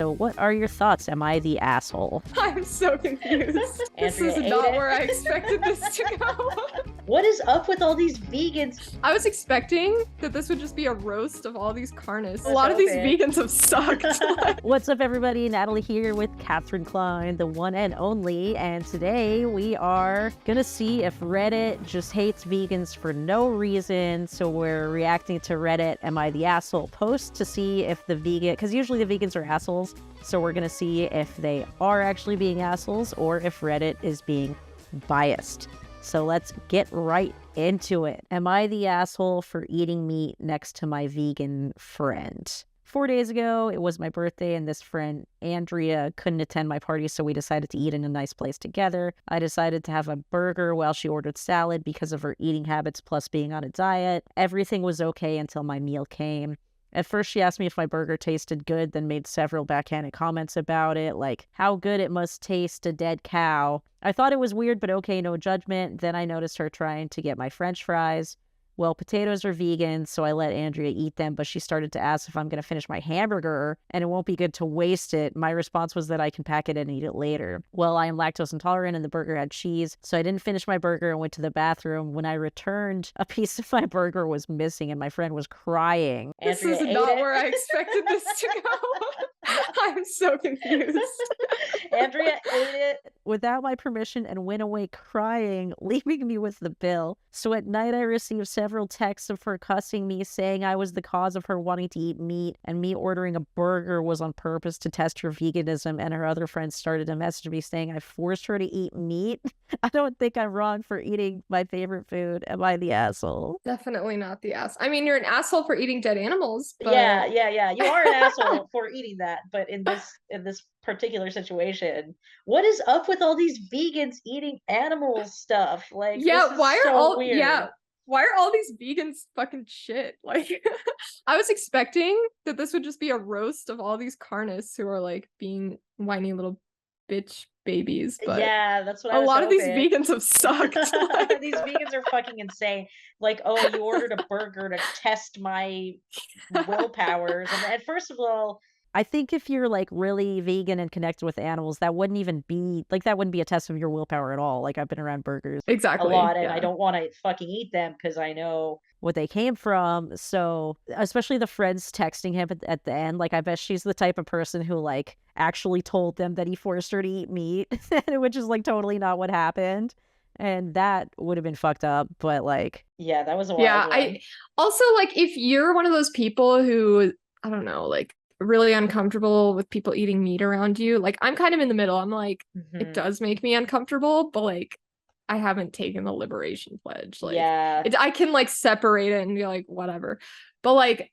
So what are your thoughts? Am I the asshole? I'm so confused. This is not where I expected this to go. What is up with all these vegans? I was expecting that this would just be a roast of all these carnists. A lot of these vegans have sucked. What's up, everybody? Natalie here with Catherine Klein, the one and only. And today we are gonna see if Reddit just hates vegans for no reason. So we're reacting to Reddit Am I the Asshole post to see if the vegan, because usually the vegans are assholes. So we're gonna see if they are actually being assholes or if Reddit is being biased. So let's get right into it. Am I the asshole for eating meat next to my vegan friend? 4 days ago, it was my birthday, and this friend, Andrea, couldn't attend my party, so we decided to eat in a nice place together. I decided to have a burger while she ordered salad because of her eating habits plus being on a diet. Everything was okay until my meal came. At first, she asked me if my burger tasted good, then made several backhanded comments about it, like how good it must taste a dead cow. I thought it was weird, but okay, no judgment. Then I noticed her trying to get my French fries. Well, potatoes are vegan, so I let Andrea eat them, but she started to ask if I'm going to finish my hamburger, and it won't be good to waste it. My response was that I can pack it and eat it later. Well, I am lactose intolerant, and the burger had cheese, so I didn't finish my burger and went to the bathroom. When I returned, a piece of my burger was missing, and my friend was crying. This is not where I expected this to go. I'm so confused. Andrea ate it without my permission and went away crying, leaving me with the bill. So at night, I received several texts of her cussing me, saying I was the cause of her wanting to eat meat, and me ordering a burger was on purpose to test her veganism, and her other friends started to message me saying I forced her to eat meat. I don't think I'm wrong for eating my favorite food. Am I the asshole? Definitely not the ass. I mean, you're an asshole for eating dead animals. But... Yeah. You are an asshole for eating that, but in this particular situation, what is up with all these vegans eating animal stuff? Like, yeah, why are all these vegans fucking shit? Like, I was expecting that this would just be a roast of all these carnists who are like being whiny little bitch babies, but yeah, that's what I was a lot hoping. of these vegans have sucked. Like... These vegans are fucking insane. Like, oh, you ordered a burger to test my willpowers, and first of all, I think if you're like really vegan and connected with animals, that wouldn't even be like, that wouldn't be a test of your willpower at all. Like, I've been around burgers exactly a lot, and I don't want to fucking eat them because I know what they came from. So especially the friends texting him at the end, like, I bet she's the type of person who like actually told them that he forced her to eat meat, which is like totally not what happened. And that would have been fucked up, but like, yeah, that was a wild one. I also, like, if you're one of those people who, I don't know, like really uncomfortable with people eating meat around you, like, I'm kind of in the middle. I'm like, it does make me uncomfortable, but like, I haven't taken the liberation pledge. Like, yeah, I can like separate it and be like, whatever. But like,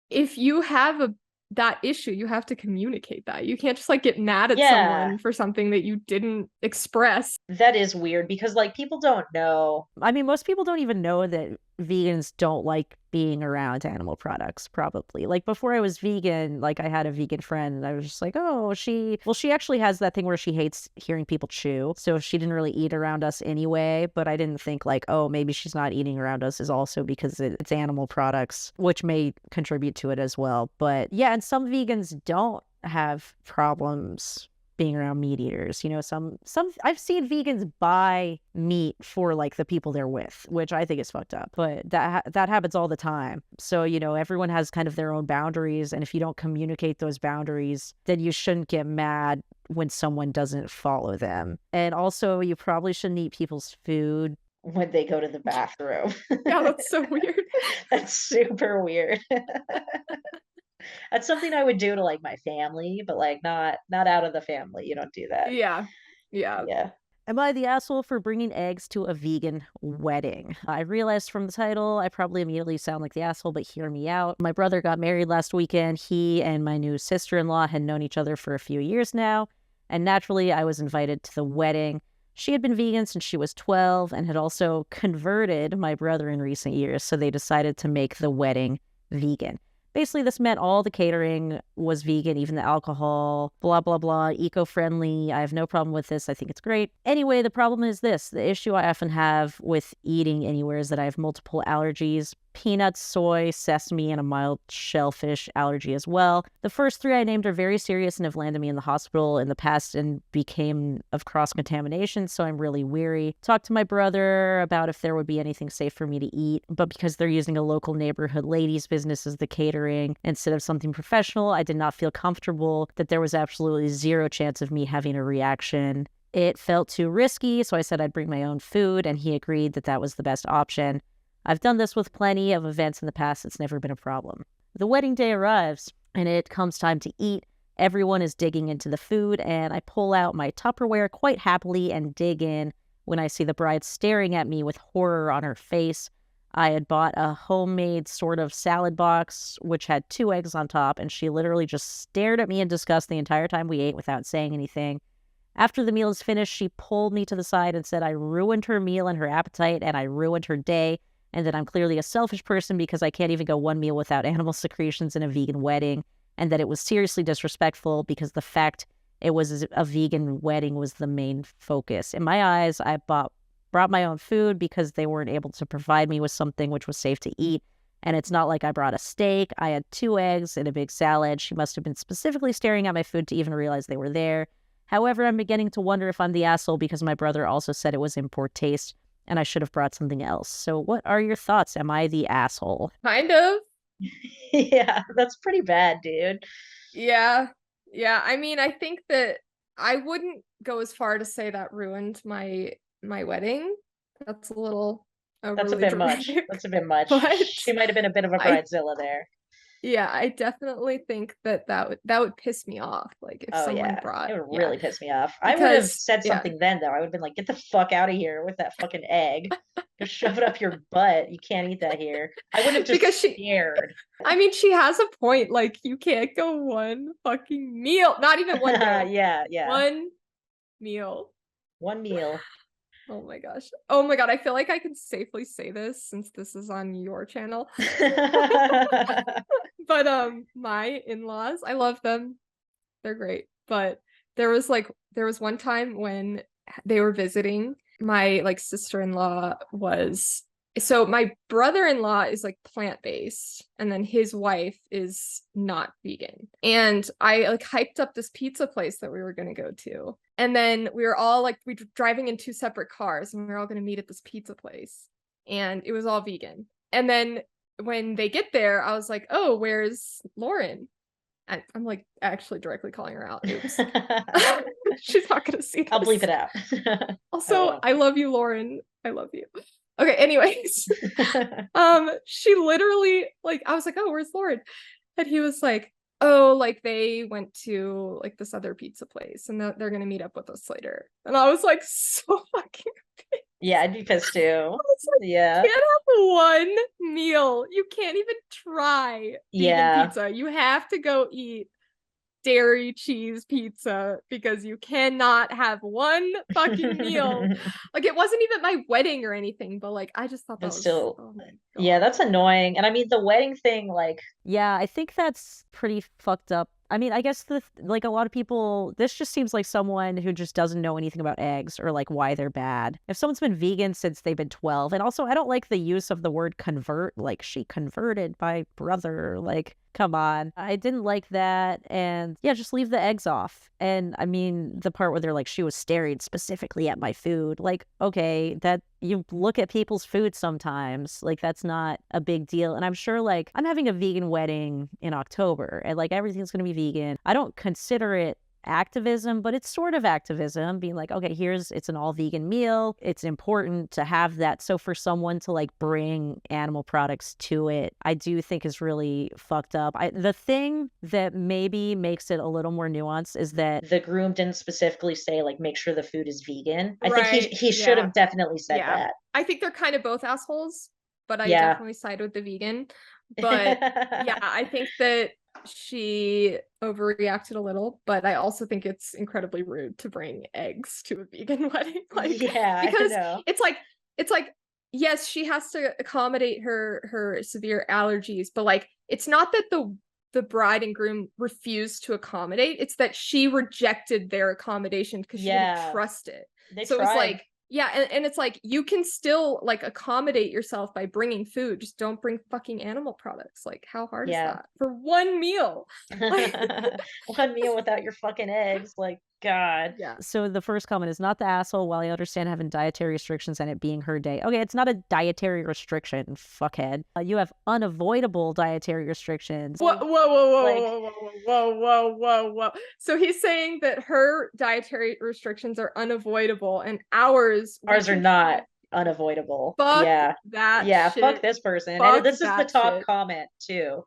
if you have that issue, you have to communicate that. You can't just like get mad at someone for something that you didn't express. That is weird because like people don't know. I mean, most people don't even know that vegans don't like being around animal products, probably. Like, before I was vegan, like, I had a vegan friend and I was just like, oh, she actually has that thing where she hates hearing people chew, so she didn't really eat around us anyway. But I didn't think like, oh, maybe she's not eating around us is also because it's animal products, which may contribute to it as well. But yeah, and some vegans don't have problems being around meat eaters. You know, some I've seen vegans buy meat for like the people they're with, which I think is fucked up, but that happens all the time. So, you know, everyone has kind of their own boundaries, and if you don't communicate those boundaries, then you shouldn't get mad when someone doesn't follow them. And also, you probably shouldn't eat people's food when they go to the bathroom. Yeah, that's so weird. That's super weird. That's something I would do to like my family, but like not out of the family. You don't do that. Yeah. Am I the asshole for bringing eggs to a vegan wedding? I realized from the title, I probably immediately sound like the asshole, but hear me out. My brother got married last weekend. He and my new sister-in-law had known each other for a few years now, and naturally I was invited to the wedding. She had been vegan since she was 12 and had also converted my brother in recent years, so they decided to make the wedding vegan. Basically, this meant all the catering was vegan, even the alcohol, blah, blah, blah, eco-friendly. I have no problem with this. I think it's great. Anyway, the problem is this. The issue I often have with eating anywhere is that I have multiple allergies. peanuts, soy, sesame, and a mild shellfish allergy as well. The first 3 I named are very serious and have landed me in the hospital in the past and became of cross-contamination, so I'm really weary. Talked to my brother about if there would be anything safe for me to eat, but because they're using a local neighborhood ladies' business as the catering instead of something professional, I did not feel comfortable that there was absolutely zero chance of me having a reaction. It felt too risky, so I said I'd bring my own food, and he agreed that that was the best option. I've done this with plenty of events in the past. It's never been a problem. The wedding day arrives, and it comes time to eat. Everyone is digging into the food, and I pull out my Tupperware quite happily and dig in when I see the bride staring at me with horror on her face. I had bought a homemade sort of salad box, which had 2 eggs on top, and she literally just stared at me in disgust the entire time we ate without saying anything. After the meal is finished, she pulled me to the side and said I ruined her meal and her appetite, and I ruined her day, and that I'm clearly a selfish person because I can't even go 1 meal without animal secretions in a vegan wedding, and that it was seriously disrespectful because the fact it was a vegan wedding was the main focus. In my eyes, I brought my own food because they weren't able to provide me with something which was safe to eat, and it's not like I brought a steak. I had 2 eggs and a big salad. She must have been specifically staring at my food to even realize they were there. However, I'm beginning to wonder if I'm the asshole because my brother also said it was in poor taste and I should have brought something else. So what are your thoughts? Am I the asshole? Kind of. Yeah, that's pretty bad, dude. Yeah. Yeah. I mean, I think that I wouldn't go as far to say that ruined my wedding. That's a little That's a overly bit much. dramatic. That's a bit much. But She might have been a bit of a bridezilla there. yeah, I definitely think that would piss me off. Like if Oh someone yeah, brought, it would yeah, really piss me off. I would have because said yeah, something then, though. I would have been like, "Get the fuck out of here with that fucking egg. Just shove it up your butt. You can't eat that here." I would have just because she, stared. I mean, she has a point. Like you can't go 1 fucking meal, not even 1 meal, Yeah, yeah. 1 meal. 1 meal. Oh my gosh. Oh my god, I feel like I can safely say this since this is on your channel. But my in-laws, I love them. They're great. But there was 1 time when they were visiting, my like sister-in-law was, so my brother-in-law is like plant-based and then his wife is not vegan. And I like hyped up this pizza place that we were going to go to. And then we were all like, we were driving in 2 separate cars and we were all going to meet at this pizza place. And it was all vegan. And then when they get there, I was like, "Oh, where's Lauren?" I'm like actually directly calling her out. Oops. She's not gonna see this. I'll bleep it out. Also, I love you, Lauren. I love you. Okay, anyways. She literally, like, I was like, "Oh, where's Lauren?" And he was like, "Oh, like they went to like this other pizza place and they're gonna meet up with us later." And I was like, so fucking pissed. Yeah, I'd be pissed too. I was like, Yeah. you can't have 1 meal. You can't even try vegan pizza. You have to go eat dairy cheese pizza because you cannot have 1 fucking meal. Like it wasn't even my wedding or anything, but like I just thought that But was still, oh my yeah, God. that's annoying. And I mean, the wedding thing, like, Yeah, I think that's pretty fucked up. I mean, I guess like a lot of people, this just seems like someone who just doesn't know anything about eggs or like why they're bad. If someone's been vegan since they've been 12, and also I don't like the use of the word convert, like she converted my brother, like come on. I didn't like that. And yeah, just leave the eggs off. And I mean, the part where they're like, she was staring specifically at my food. Like, okay, that you look at people's food sometimes. Like, that's not a big deal. And I'm sure, like, I'm having a vegan wedding in October and like everything's going to be vegan. I don't consider it activism, but it's sort of activism, being like, okay, it's an all vegan meal. It's important to have that. So for someone to like bring animal products to it, I do think is really fucked up. The thing that maybe makes it a little more nuanced is that the groom didn't specifically say like make sure the food is vegan. I Right, think he should have definitely said yeah. that. I think they're kind of both assholes, but I Yeah. definitely side with the vegan. But yeah, I think that she overreacted a little, but I also think it's incredibly rude to bring eggs to a vegan wedding. Like, Yeah, because I know. it's like, yes, she has to accommodate her severe allergies, but like, it's not that the bride and groom refused to accommodate, it's that she rejected their accommodation because she didn't trust it. They So it was tried. like, Yeah, and it's like you can still like accommodate yourself by bringing food. Just don't bring fucking animal products. Like, how hard is Yeah. that for one meal? Like, One meal without your fucking eggs, like, God. yeah. So the first comment is not the asshole. While I understand having dietary restrictions and it being her day. Okay, it's not a dietary restriction, fuckhead. You have unavoidable dietary restrictions. Whoa, whoa, whoa, whoa, Like- whoa, whoa, whoa, whoa, whoa. So he's saying that her dietary restrictions are unavoidable and ours we Ours are can not choose. unavoidable. Fuck Yeah. that Yeah, shit. fuck this person. Fuck And this is the that top shit. comment too.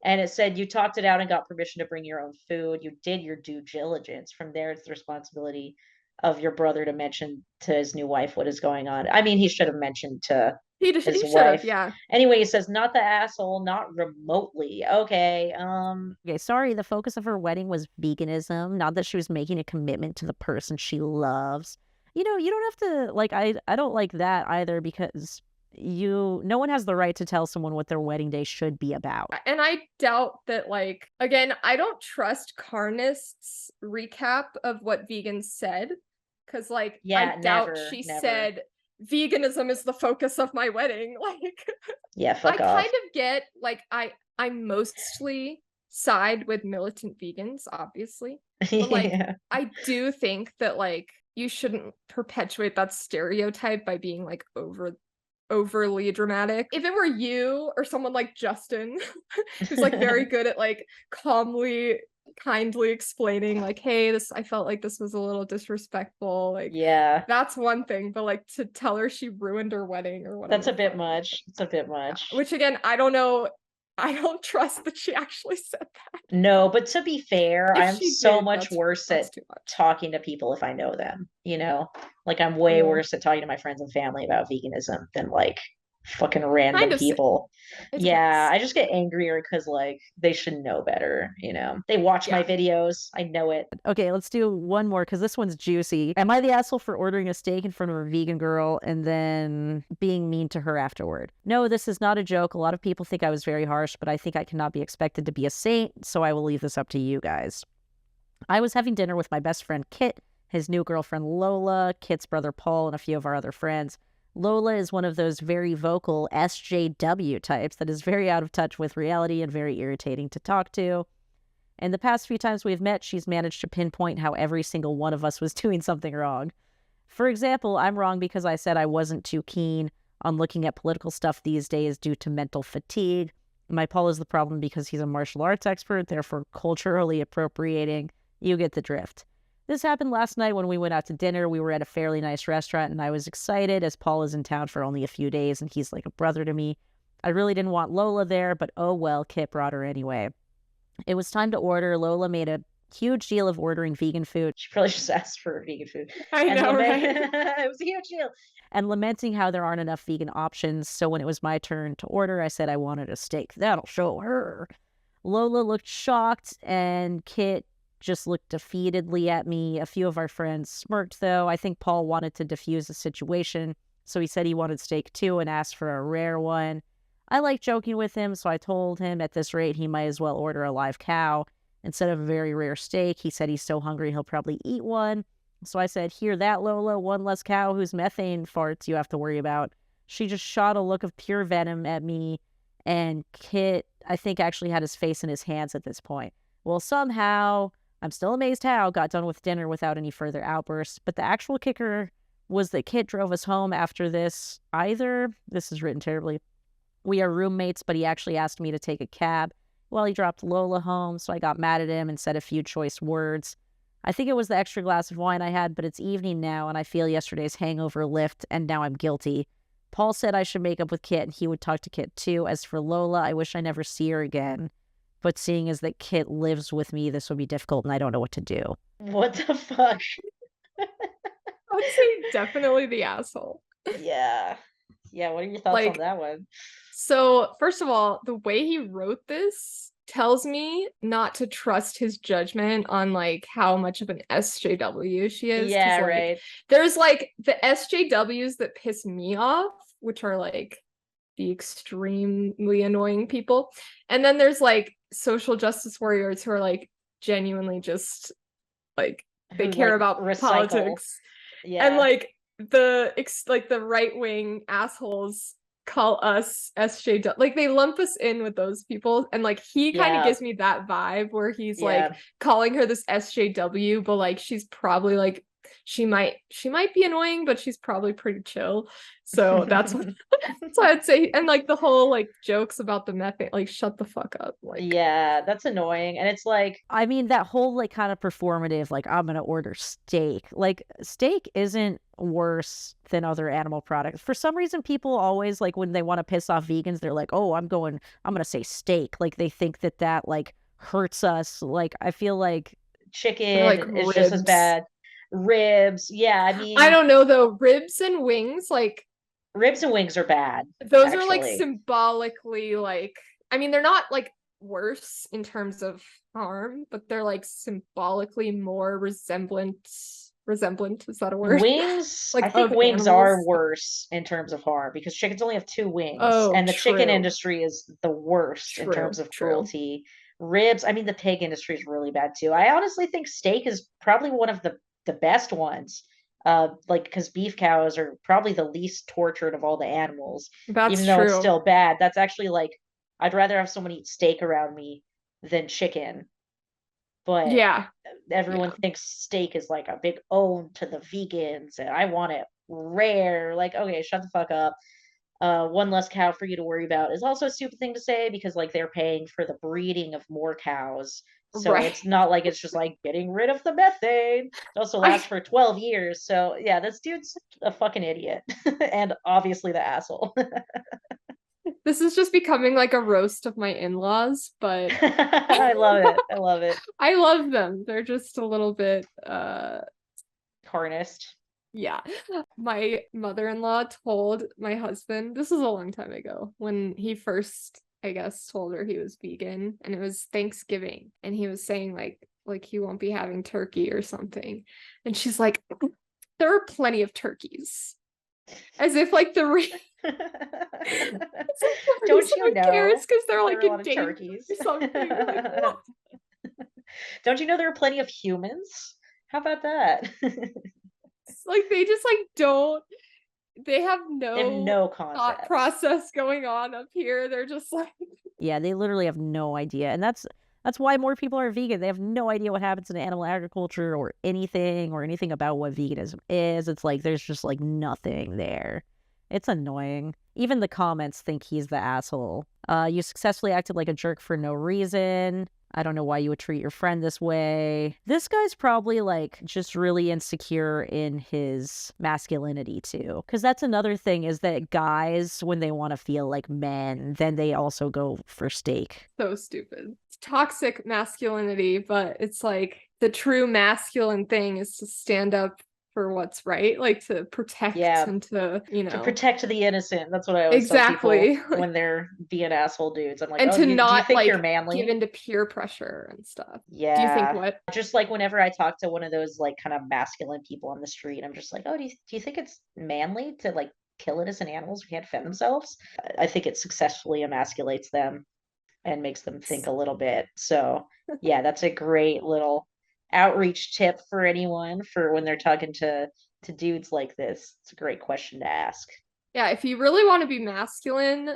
And it said, you talked it out and got permission to bring your own food. You did your due diligence. From there, it's the responsibility of your brother to mention to his new wife what is going on. I mean, he should have mentioned to He his should have, wife. yeah. Anyway, he says, not the asshole, not remotely. Okay. Okay, sorry, the focus of her wedding was veganism, not that she was making a commitment to the person she loves. You know, you don't have to, like, I don't like that either, because no one has the right to tell someone what their wedding day should be about. And I doubt that, like, again, I don't trust Carnist's recap of what vegans said. Because, like, Yeah, I doubt never, she never. said veganism is the focus of my wedding. Like, Yeah, fuck I off. kind of get, like, I mostly side with militant vegans, obviously. But, like, Yeah. I do think that, like, you shouldn't perpetuate that stereotype by being, like, overly dramatic. If it were you or someone like Justin, who's like very good at like calmly, kindly explaining, like, hey, I felt like this was a little disrespectful. Like, Yeah. that's one thing, but like to tell her she ruined her wedding or whatever. That's a bit much. It's a bit much. Which again, I don't know. I don't trust that she actually said that. No, but to be fair, If I'm she so did, much worse that's at too much. talking to people if I know them, you know? Like I'm way Yeah. worse at talking to my friends and family about veganism than like fucking random Kind of people. It Yeah, depends. I just get angrier because like they should know better, you know? They watch my Yeah. videos. I know it. Okay, let's do one more because this one's juicy. Am I the asshole for ordering a steak in front of a vegan girl and then being mean to her afterward? No, this is not a joke. A lot of people think I was very harsh, but I think I cannot be expected to be a saint, so I will leave this up to you guys. I was having dinner with my best friend Kit, his new girlfriend Lola, Kit's brother Paul, and a few of our other friends. Lola is one of those very vocal SJW types that is very out of touch with reality and very irritating to talk to. And the past few times we've met, she's managed to pinpoint how every single one of us was doing something wrong. For example, I'm wrong because I said I wasn't too keen on looking at political stuff these days due to mental fatigue. My Paul is the problem because he's a martial arts expert, therefore culturally appropriating. You get the drift. This happened last night when we went out to dinner. We were at a fairly nice restaurant, and I was excited as Paul is in town for only a few days, and he's like a brother to me. I really didn't want Lola there, but oh well, Kit brought her anyway. It was time to order. Lola made a huge deal of ordering vegan food. She probably just asked for vegan food. I know, right? It was a huge deal. And lamenting how there aren't enough vegan options. So when it was my turn to order, I said I wanted a steak. That'll show her. Lola looked shocked, and Kit just looked defeatedly at me. A few of our friends smirked, though. I think Paul wanted to diffuse the situation, so he said he wanted steak too and asked for a rare one. I like joking with him, so I told him at this rate he might as well order a live cow instead of a very rare steak. He said he's so hungry he'll probably eat one. So I said, hear that, Lola? One less cow whose methane farts you have to worry about. She just shot a look of pure venom at me, and Kit, I think, actually had his face in his hands at this point. Well, somehow, I'm still amazed how, got done with dinner without any further outbursts, but the actual kicker was that Kit drove us home after this. This is written terribly, we are roommates, but he actually asked me to take a cab while he dropped Lola home, so I got mad at him and said a few choice words. I think it was the extra glass of wine I had, but it's evening now, and I feel yesterday's hangover lift, and now I'm guilty. Paul said I should make up with Kit, and he would talk to Kit too. As for Lola, I wish I never see her again. But seeing as that Kit lives with me, this would be difficult, and I don't know what to do. What the fuck? I would say definitely the asshole. Yeah. Yeah, what are your thoughts Like, on that one? So, first of all, the way he wrote this tells me not to trust his judgment on like how much of an SJW she is. 'Cause, Yeah, like, right. there's like the SJWs that piss me off, which are like the extremely annoying people. And then there's like social justice warriors who are like genuinely just like they Who, care like, about recycle. politics. Yeah. And like the right wing assholes call us SJW. Like they lump us in with those people, and like he kind of Yeah. gives me that vibe where he's Yeah. like calling her this SJW, but like she's probably like she might be annoying, but she's probably pretty chill. So that's what I'd say. And like the whole like jokes about the methane, like shut the fuck up. Like Yeah, that's annoying. And it's like, I mean, that whole like kind of performative, like I'm gonna order steak. Like steak isn't worse than other animal products. For some reason, people always like when they want to piss off vegans, they're like, "Oh, I'm gonna say steak." Like they think that like hurts us. Like I feel like chicken like is just as ribs. bad. Ribs, yeah, I I mean, don't know though. Ribs and wings, like ribs and wings are bad, those are like actually. symbolically like I mean they're not like worse in terms of harm, but they're like symbolically more resemblant. Is that a word? Wings, I Like think of wings are animals. worse in terms of harm because chickens only have two wings, Oh, and the chicken true. industry is the worst in terms True. of True. cruelty. Ribs, I mean, the pig industry is really bad too. I honestly think steak is probably one of the best ones. Like because beef cows are probably the least tortured of all the animals, That's even though it's true. still bad. That's actually like I'd rather have someone eat steak around me than chicken. But Yeah. everyone Yeah. thinks steak is like a big own to the vegans and I want it rare. Like, okay, shut the fuck up. One less cow for you to worry about is also a stupid thing to say because like they're paying for the breeding of more cows. So Right. it's not like it's just like getting rid of the methane. It also I lasts for 12 years. So yeah, this dude's a fucking idiot. And obviously the asshole. This is just becoming like a roast of my in-laws, but I love it. I love it. I love them. They're just a little bit Harnessed. yeah. My mother-in-law told my husband, this was a long time ago, when he first, I guess, told her he was vegan, and it was Thanksgiving, and he was saying like he won't be having turkey or something. And she's like, there are plenty of turkeys. As if like the Don't you know cares because they're there like are a lot of endangered turkeys? or something. Like, what? Don't you know there are plenty of humans? How about that? Like they just like don't they have They have no no thought concept. process going on up here. They're just like yeah, they literally have no idea, and that's why more people are vegan. They have no idea what happens in animal agriculture or anything about what veganism is. It's like there's just like nothing there. It's annoying. Even the comments think he's the asshole. You successfully acted like a jerk for no reason. I don't know why you would treat your friend this way. This guy's probably like just really insecure in his masculinity too. Because that's another thing is that guys, when they want to feel like men, then they also go for steak. so stupid. It's toxic masculinity, but it's like the true masculine thing is to stand up for what's right, like to protect and to, you To know, protect the innocent. That's what I always tell exactly. people when they're being asshole dudes. I'm like, And oh, to do you not think you're like give manly? into peer pressure and stuff. Do you think Yeah. what? Just like whenever I talk to one of those like kind of masculine people on the street, I'm just like, oh, do you think it's manly to like kill innocent animals who can't defend themselves? I think it successfully emasculates them and makes them think a little bit. So yeah, that's a great little outreach tip for anyone for when they're talking to dudes like this. It's a great question to ask. Yeah, if you really want to be masculine,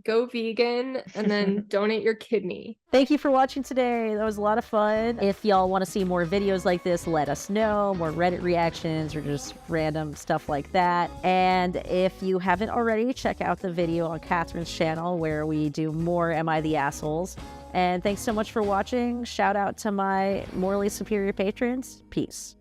go vegan and then donate your kidney. Thank you for watching today. That was a lot of fun. If y'all want to see more videos like this, let us know. More Reddit reactions or just random stuff like that. And if you haven't already, check out the video on Catherine's channel where we do more Am I the Assholes? And thanks so much for watching. Shout out to my morally superior patrons. Peace.